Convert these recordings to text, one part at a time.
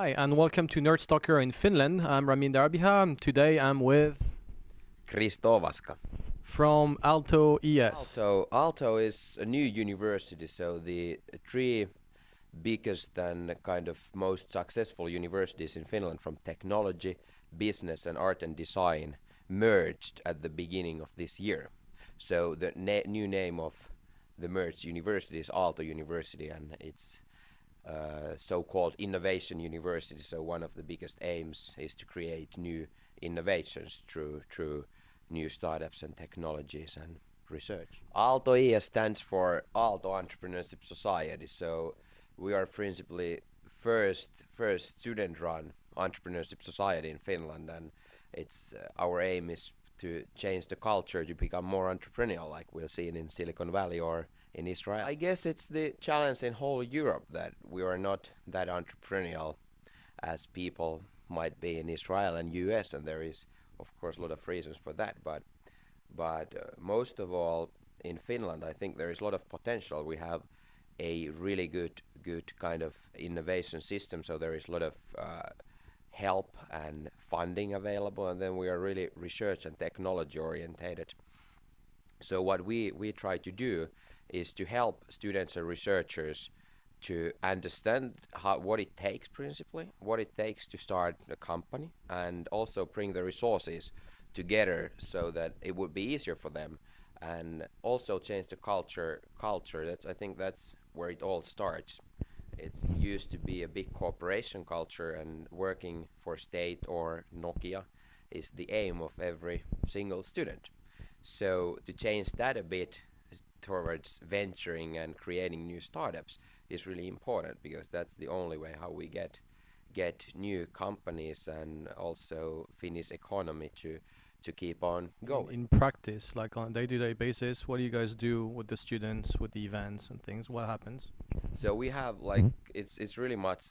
Hi, and welcome to Nerd Stalker in Finland. I'm Ramin Darbiha. Today I'm with Kristovaska. from Aalto ES. Aalto is a new university, so the three biggest and kind of most successful universities in Finland from technology, business, and art and design merged at the beginning of this year. So the new name of the merged university is Aalto University, and it's so-called innovation university. So one of the biggest aims is to create new innovations through new startups and technologies and research. Aalto ES stands for Aalto Entrepreneurship Society. So we are principally first student-run entrepreneurship society in Finland, and it's our aim is to change the culture to become more entrepreneurial, like we'll see in Silicon Valley or in Israel. I guess it's the challenge in whole Europe that we are not that entrepreneurial as people might be in Israel and US, and there is of course a lot of reasons for that. But most of all in Finland, I think there is a lot of potential. We have a really good kind of innovation system, so there is a lot of help and funding available, and then we are really research and technology orientated. So what we try to do is to help students and researchers to understand what it takes, principally what it takes to start a company, and also bring the resources together so that it would be easier for them, and also change the culture. I think that's where it all starts. It used to be a big corporation culture, and working for state or Nokia is the aim of every single student. So to change that a bit towards venturing and creating new startups is really important, because that's the only way how we get new companies and also Finnish economy to keep on going. In practice, like on a day-to-day basis, what do you guys do with the students, with the events and things? What happens? So we have like it's really much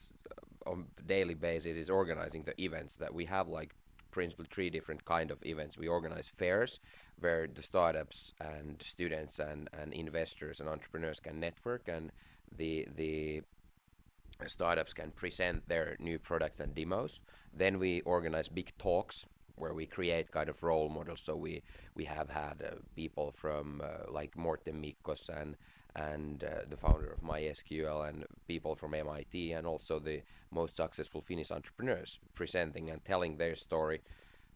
on daily basis is organizing the events that we have, like principally three different kind of events. We organize fairs where the startups and students and investors and entrepreneurs can network, and the startups can present their new products and demos. Then we organize big talks where we create kind of role models. So we have had people from like Morten Mikkos and the founder of MySQL, and people from MIT, and also the most successful Finnish entrepreneurs presenting and telling their story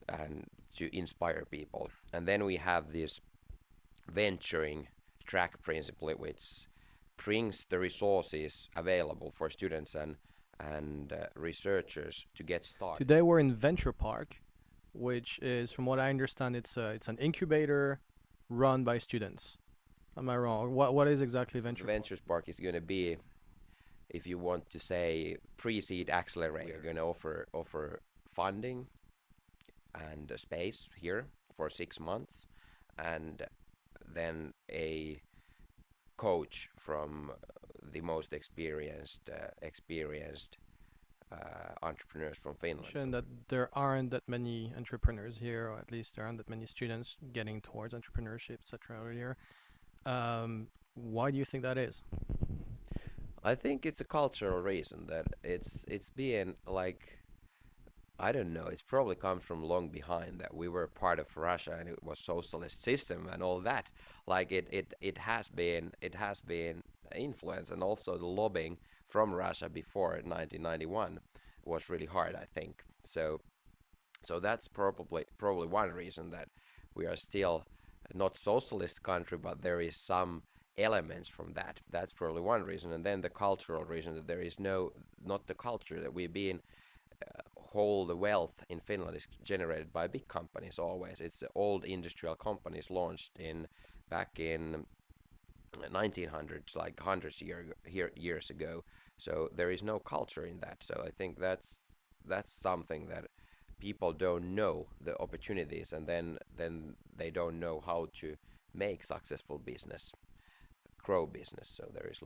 and to inspire people. And then we have this venturing track principally, which brings the resources available for students and researchers to get started. Today we're in Venture Park, which is, from what I understand, it's an incubator run by students. Am I wrong? What is exactly Venture Park? Ventures Park is going to be, if you want to say, pre-seed accelerator. We're going to offer funding and a space here for 6 months, and then a coach from the most experienced entrepreneurs from Finland. Mentioned that there aren't that many entrepreneurs here, or at least there aren't that many students getting towards entrepreneurship, etc. earlier. Why do you think that is? I think it's a cultural reason that it's being like, I don't know, it's probably comes from long behind that we were part of Russia and it was socialist system and all that. Like it has been influence, and also the lobbying from Russia before 1991 was really hard, I think. So that's probably one reason that we are still not socialist country, but there is some elements from that. That's probably one reason. And then the cultural reason that there is not the culture that we've been whole the wealth in Finland is generated by big companies always. It's the old industrial companies launched back in 1900s, like hundreds years ago. So there is no culture in that. So I think that's something that people don't know the opportunities, and then they don't know how to make successful business, grow business. So there is a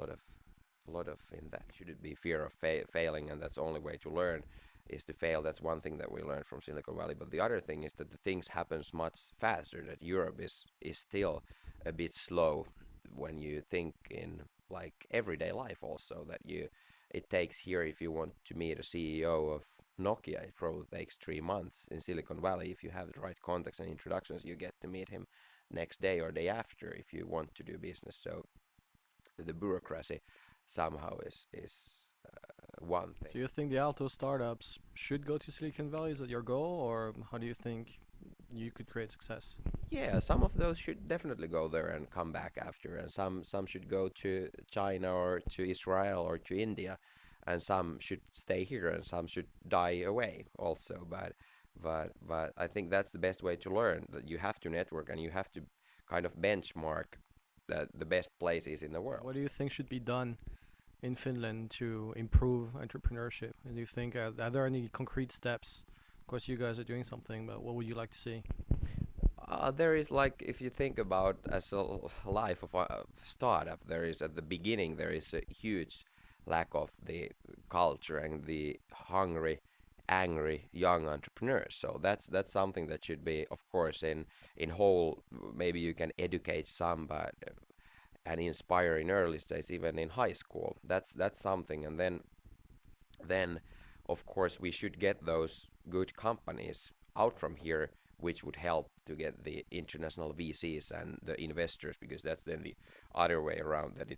lot of in that. Should it be fear of failing, and that's the only way to learn is to fail. That's one thing that we learned from Silicon Valley. But the other thing is that the things happens much faster. That Europe is still a bit slow when you think in like everyday life. Also that it takes here. If you want to meet a CEO of Nokia, it probably takes 3 months. In Silicon Valley, if you have the right contacts and introductions, you get to meet him next day or day after if you want to do business. So the bureaucracy somehow is one thing. So you think the Aalto startups should go to Silicon Valley? Is that your goal, or how do you think you could create success? Yeah, some of those should definitely go there and come back after, and some should go to China or to Israel or to India, and some should stay here, and some should die away also. But I think that's the best way to learn. That you have to network and you have to kind of benchmark the best places in the world. What do you think should be done in Finland to improve entrepreneurship? And do you think are there any concrete steps? Of course, you guys are doing something, but what would you like to see? There is like if you think about as a life of a startup, there is at the beginning there is a huge lack of the culture and the hungry, angry young entrepreneurs. So that's something that should be, of course, in whole. Maybe you can educate some, but and inspire in early stage, even in high school. That's something, and then of course we should get those good companies out from here, which would help to get the international VCs and the investors, because that's then the other way around, that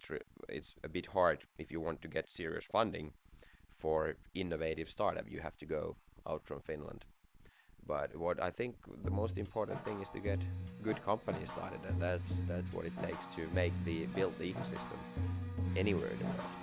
it's a bit hard if you want to get serious funding for innovative startup. You have to go out from Finland. But what I think the most important thing is to get good companies started, and that's what it takes to make the build the ecosystem anywhere in the world.